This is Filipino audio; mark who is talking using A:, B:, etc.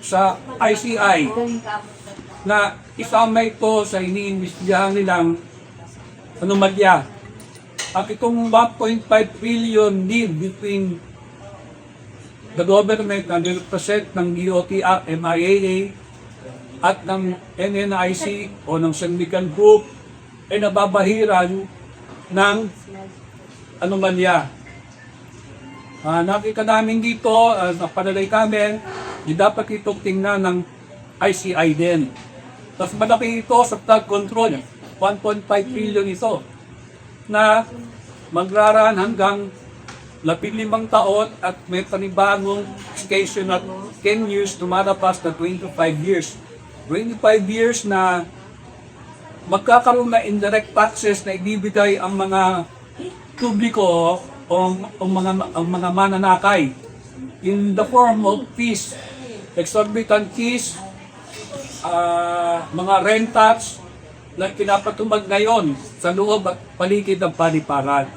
A: sa ICI na isama ito sa iniimbestigahan nilang anomalya. At itong 1.5 trillion deal between the government na nirepresent ng DOTR, MIAA at ng NNIC o ng Syndical Group ay nababahiran ng anomalya. Nakita namin dito, sa panalay namin, di dapat itong tingnan ng ICI din. Tapos malaki ito sa flood control, 1.5 trillion ito, na magraraan hanggang 15 taon at may panibagong extension at 10 years lumalapas na 25 years. 25 years na magkakaroon na indirect taxes na ibibigay ang mga publiko o ang mga mananakay in the form of fees, exorbitant fees, mga rent tax na pinapatupad ngayon sa loob at paligid ng paliparan.